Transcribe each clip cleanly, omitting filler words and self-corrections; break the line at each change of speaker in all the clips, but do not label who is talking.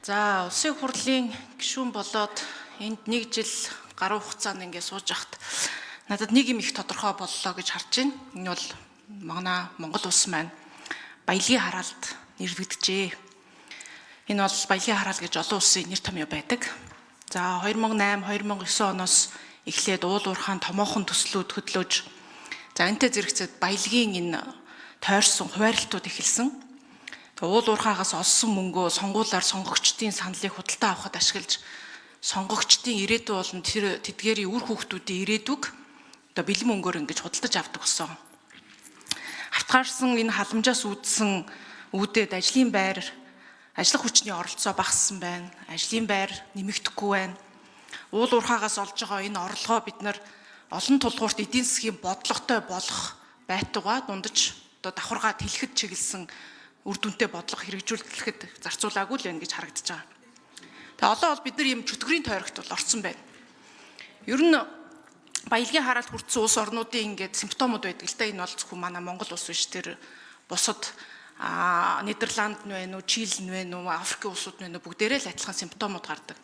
За, улсын хурлын гишүүн болоод энд нэг жил гаруй хугацаанд ингэ сууж байхад надад нэг юм их тодорхой боллоо гэж харж байна. Энэ бол манай Монгол улс маань баялагын хараалд нэрвэгдэжээ. Энэ бол баялагын хараал гэж олон улсын нэр томьёо байдаг. За, 2008-2009 оноос эхлээд уул уурхаан томоохон төслүүд хөдлөөж за энтэй зэрэгцээд баялагын энэ тойрсон хуваарлтууд эхэлсэн. Уул уурхаагаас олсон мөнгөө сонгуулиар сонгогчдын саналыг худалдаа авахд ашиглаж сонгогчдын ирээдүй болон тэдгээрийн үр хүүхдүүдийн ирээдүг одоо бэлэн мөнгөөр ингэж худалдаж авдаг болсон. Хавтгаарсан энэ халамжаас үүдсэн үүдээд ажлын байр, ажиллах хүчний оролцоо багассан байна. Ажлын байр нэмэгдэхгүй байна. Уул уурхаагаас олж байгаа энэ орлогоо бид нар олон тулгуурт эдийн засгийн бодлоготой болох байтугай дундаж одоо давхаргаа тэлхэд чиглэсэн үр дүнтэй бодлого хэрэгжүүлэхэд зарцуулаагүй л байна гэж харагдаж байгаа. Тэгээ олон бол бид нар ийм чөтгөрийн тойрогт бол орсон байна. Ер нь баялагын хараалт хүртсэн улс орнуудын ингээд симптомууд байдаг л да. Энэ бол зөвхөн манай Монгол улс биш, тэр бусад Нидерланд нь байна уу, Чили нь байна уу, Африкийн улсууд нь байна уу, бүгдээрээ л адилхан симптомууд гардаг.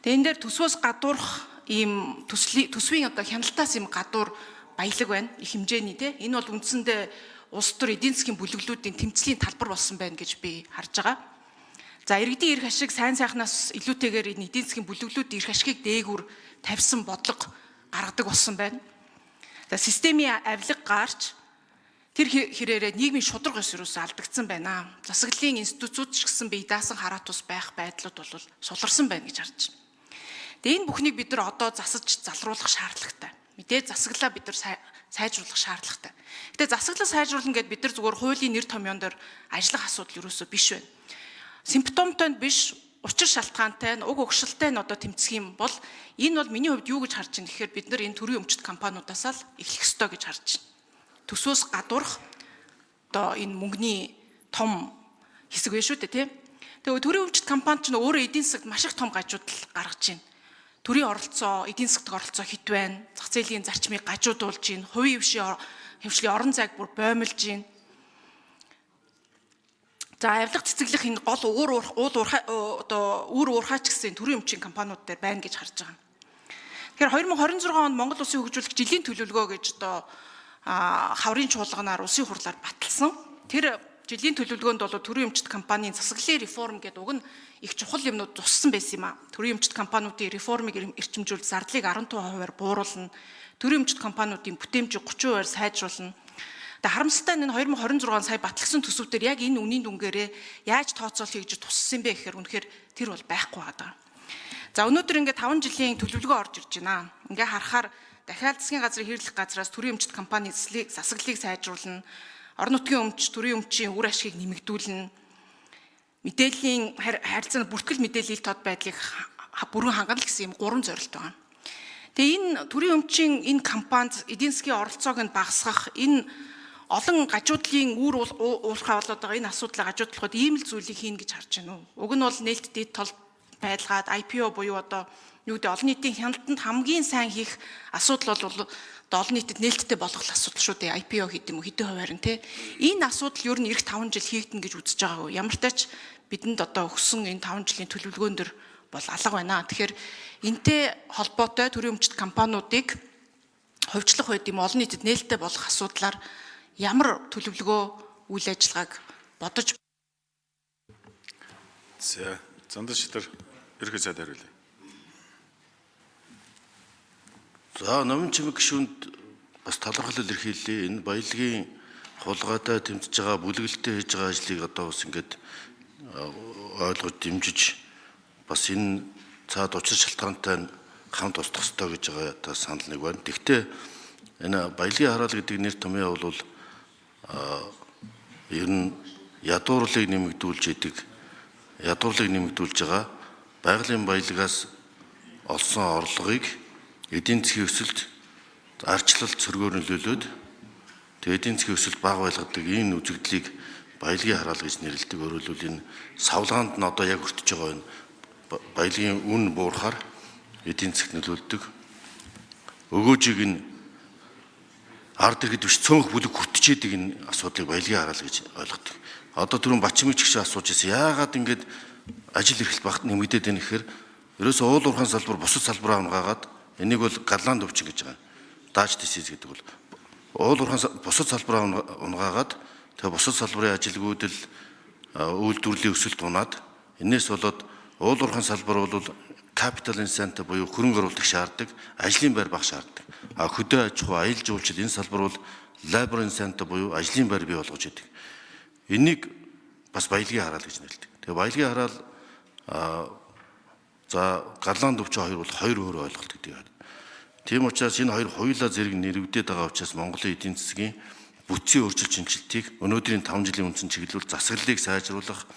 Тэгээ энэ дээр төсвөөс гадуурх ийм төсвийн одоо хяналтаас ийм гадуур баялаг байна. Их хэмжээний те. Энэ бол үндсэндээ улс төр эдийн засгийн бүлэглүүдийн тэмцлийн талбар болсон байна гэж би харж байгаа. За, иргэдийн эрх ашиг сайн сайхнаас илүүтэйгээр энэ эдийн засгийн бүлэглүүдийн эрх ашигыг дээгүүр тавьсан бодлого гаргадаг болсон байна. За, системийн авилга гарч тэр хэрээрээ нийгмийн шударга ус юус алдагдсан байна. Засаглалын институцууд ч гэсэн бие даасан хараат ус байх байдлууд бол суларсан байна гэж харж байна. Тэгээ энэ бүхнийг бид нар одоо засаж залруулах шаардлагатай. Мэдээ засаглалаа бид нар сайжруулах шаардлагатай. Гэтэ засаглал сайжруулна гэдээ бид нар зүгээр хуулийн нэр томьёон дээр ажиллах асуудал юусоо биш байна. Симптомтой нь биш, учир шалтгаантай нь, уг угшилтай нь одоо тэмцэх юм бол энэ бол миний хувьд юу гэж харж байна гэхээр бид нар энэ төрийн өмчт компаниудаас л эхлэх ёстой гэж харж байна. Төсвөөс гадуурх одоо энэ мөнгөний том хэсэг байна шүү дээ, тийм. Тэгээ төрийн өмчт компани ч өөрөө эдийн засагт маш их том гажуудал гаргаж байна. Төрийн оролцоо, эдийн засгийн оролцоо хит байна. Зах зээлийн зарчмыг гажуудуулж байна. Хувийн хвшлийн орон зайг бүр боомлж байна. За, авилга цэцэглэх энэ гол үр уурхаач гэсэн төрийн өмчийн компаниуд дээр байна гэж харж байгаа. Тэгэхээр 2026 онд Монгол Улсын хөгжүүлэх жилийн төлөвлөгөө гэж одоо хаврын чуулганаар улсын хурлаар баталсан. Тэр жилийн төлөвлөгөөнд бол төрийн өмчт компанийн засаглалын реформ гэдэг уг нь их чухал юмнууд туссан байсан юм а. Төрийн өмчт компаниудын реформыг эрчимжүүлж зардлыг 15%-аар бууруулна. Төрийн өмчт компаниудын бүтээмжийг 30%-аар сайжруулна. Тэгээ харамсалтай нь 2026 сая батлагдсан төсвүүдээр яг энэ үнийн дүнгээрээ яаж тооцоолохыг гэж туссан бэ гэхээр үнэхээр тэр бол байхгүй байгаа. За, өнөөдөр ингээд 5 жилийн төлөвлөгөө орж ирж байна. Ингээ харахаар дахиад засгийн газрын хэрэглэх газраас төрийн өмчт компани засаглалыг сайжруулна. Орон нутгийн өмч, төрийн өмчийн үр ашгийг нэмэгдүүлнэ. Мэдээллийн харилцааны бүртгэл мэдээллийн тод байдлыг бүрэн хангана гэсэн юм 3 зорилт байна. Тэгээ энэ төрийн өмчийн энэ компанид эдийн засгийн оролцоог нь багасгах, энэ олон гажуудлын үр уурхай болоод байгаа энэ асуудлыг гажуудлахад ийм л зүйлийг хийнэ гэж харж байна уу? Уг нь бол нээлттэй дэд тол байлгаад IPO буюу одоо юу гэдэг олон нийтийн хяналтанд хамгийн сайн хийх асуудал бол олон нийтэд нээлттэй болгох асуудал шүү дээ. IPO хийх юм уу, хэдэн хувиар нь те. Энэ асуудал ер нь эх 5 жил хийгдэн гэж үзэж байгаа. Ямар ч тач бидэнд одоо өгсөн энэ 5 жилийн төлөвлөгөөн дөр бол алга байна. Тэгэхээр энтэй холбоотой төрийн өмчт компаниудыг хувьчлах үед юм олон нийтэд нээлттэй болох асуудлаар ямар төлөвлөгөө үйл ажиллагааг бодож.
За, Зандан Шитэр ерхий сайд хариулъя.
За, номын чимэг гишүүнд бас талархал илэрхийллээ. Энэ баялагын хулгайтай тэмцэж байгаа, бүлэглэлтэй хийж байгаа ажлыг одоо бас ингээд ойлгож дэмжиж бас энэ цаад учир шалтгаантай хамт устгах ёстой гэж байгаа та санал нэг байна. Тэгвэл энэ баялагын хараал гэдэг нэр томьёо бол ер нь ядуурлыг нэмэгдүүлж байгаа байгалийн баялагаас олсон орлогыг эдийн засгийн өсөлт арчлалт цөргөөр нөлөөлөд тэгээд эдийн засгийн өсөлт бага байлгадаг энэ үзэгдлийг баялагын хараал гэж нэрлэдэг. Өөрөөр хэлбэл энэ савлгаанд нь одоо яг өртөж байгаа энэ баялагын үн буурахаар эдийн засгт нөлөөлдөг. Өгөөжийг нь ард ирэхэд биш цөөнх бүлэг хүртчихэд энэ асуудлыг баялагын хараал гэж ойлгодог. Одоо түрүүн Бачимч гişээ асууж ирсэн. Яагаад ингэж ажил эрхлэл багт нэмэгдээд байна гэхээр ерөөсөө уул уурхайн салбар бусад салбараа унгаагаад энийг бол галлаанд өвчин гэж байгаа. Дааж disease гэдэг бол уул уурхайн бусад салбараа унгаагаад тэгээ бусад салбарын ажилгүйдэл үйлдвэрлэлийн өсөлт унаад энээс болоод уул уурхайн салбар бол capital incentive буюу хөрөнгө оруулалт шаарддаг, ажлын байр бага шаарддаг. Хөдөө аж ахуй, аялал жуулчлал энэ салбар бол labor incentive буюу ажлын байр бий болгож идэг. Энийг бас баялагын хараал гэж нэрлэдэг. Тэгээ баялагын хараал за галлаанд өвчин хоёр бол хоёр өөр ойлголт гэдэг юм. Тийм учраас энэ хоёр хоёулаа зэрэг нэрвдээд байгаа учраас Монголын эдийн засгийн бүтцийн өөрчлөлт шинжилтийг өнөөдрийн 5 жилийн үндсэн чиглэл засаглалыг сайжруулах,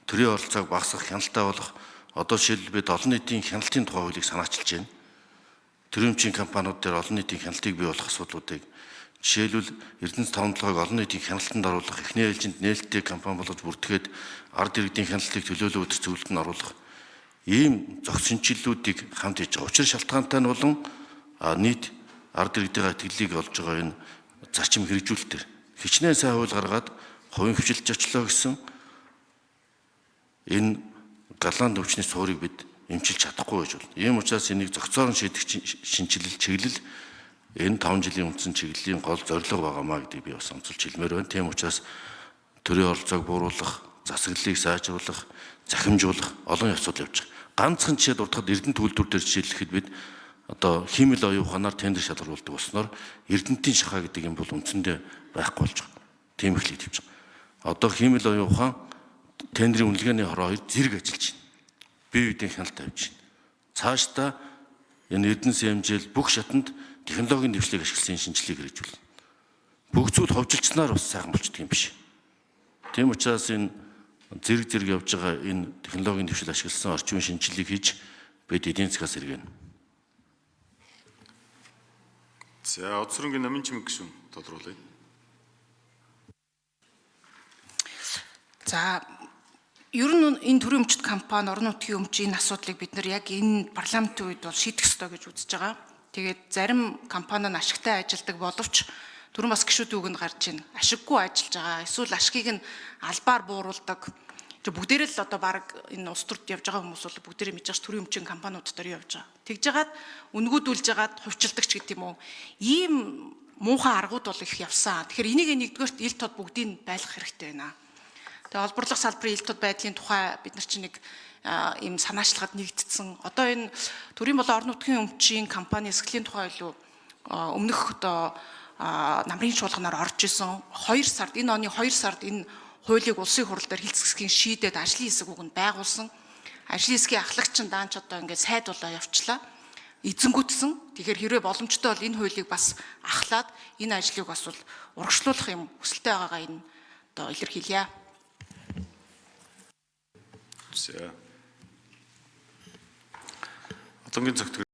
төрийн оролцоог багасгах, хяналттай болох одоо жишээлбэл олон нийтийн хяналтын тухай хуулийг санаачилж байна. Төрийн өмчийн компаниуд дээр олон нийтийн хяналтыг бий болгох асуудлуудыг жишээлбэл Эрдэнэс 5-7-ыг олон нийтийн хяналтанд оруулах, эхний ээлжинд нээлттэй компани болгож бүртгэхэд ард иргэдийн хяналтыг төлөөлөө өдр зөвлөлтөнд оруулах ийм зохиц шинжиллүүдийг хамт хийж байгаа. Учир шалтгаантай нь болон нийт ард иргэдийн итгэлийг олж байгаа энэ зарчим хэрэгжүүлэлтээр хичнээн сайн хууль гаргаад хувийн хвшилж очлоо гэсэн энэ галлаанд өвчний суурийг бид эмчилж чадахгүй байж болно. Ийм учраас энийг зохицоор шийдэх шинжилэл чиглэл энэ 5 жилийн үндсэн чиглэлийн гол зорилго байгаамаа гэдгийг би бас онцолж хэлмээр байна. Тийм учраас төрийн оролцоог бууруулах, засаглалыг сайжруулах, захимжуулах олон асуудал явж байгаа. Ганцхан жишээ дуртахад Эрдэнэт үйлдвэр дээр жишээлхэд бид одоо хиймэл оюун ухаанаар тендер шалгаруулдаг болсноор Эрдэнэтийн шахаа гэдэг юм бол үндсэндээ байхгүй болж байгаа. Тийм их л хийж байгаа. Одоо хиймэл оюун ухаан тендерийн үнэлгээний хороо хоёр зэрэг ажиллаж байна. Бие биедийн хяналт тавьж байна. Цаашдаа энэ Эрдэнэс хэмжээл бүх шатанд технологийн дэвшлиг ашигласан шинжилгээг хэрэгжүүлнэ. Бүх зүйл ховжилчснаар бас сайхан болчдөг юм биш. Тийм учраас энэ зэрэг явж байгаа энэ технологийн дэвшил ашигласан орчмын шинжилгээг хийж бид эдийн засгаас эргэнэ.
За Одсрынгийн намын чимэг гишүүн тодруулъя.
За ер нь энэ төрийн өмчт компани орон нутгийн өмчийн асуудлыг бид нар яг энэ парламентын үед бол шийдэх ёстой гэж үзэж байгаа. Тэгээд зарим компани нь ашигтай ажилладаг боловч түрүүн бас гишүүд үгэнд гарч ийн ашиггүй ажиллаж байгаа. Эсвэл ашгийг нь албаар бууруулдаг. Бүгдээрээ л одоо баг энэ улс төрд явж байгаа хүмүүс бол бүгдээрээ мэдж байгаа төрийн өмчийн компаниуд дээр явж байгаа. Тэгж жагаад үнгүүдүүлж жагаад хувьчилдаг ч гэдэг юм уу. Ийм муухай аргууд бол их явсан. Тэгэхээр энийг нэгдүгээрт ил тод бүгдийг байлгах хэрэгтэй байна. Тэгээ олборлох салбарын ил тод байдлын тухай бид нар чинь нэг ийм санаачлагад нэгдсэн. Одоо энэ төрийн болон орон нутгийн өмчийн компани эсгэлийн тухай илүү өмнөх одоо намрын чуулганаар орж исэн 2 сард энэ оны 2 сард энэ хуулийг улсын хурал дээр хилцэсгийн шийдээд ажлын хэсэг үгэнд байгуулсан. Ажлын хэсгийн ахлагч нь даанч одоо ингээд сайдуулаа явчлаа. Эзэнгүтсэн. Тэгэхээр хэрвээ боломжтой бол энэ хуулийг бас ахлаад энэ ажлыг бас бол урагшлуулах юм хүсэлтэй байгаагаа энэ одоо илэрхийлье.
За. Одоогийн зөв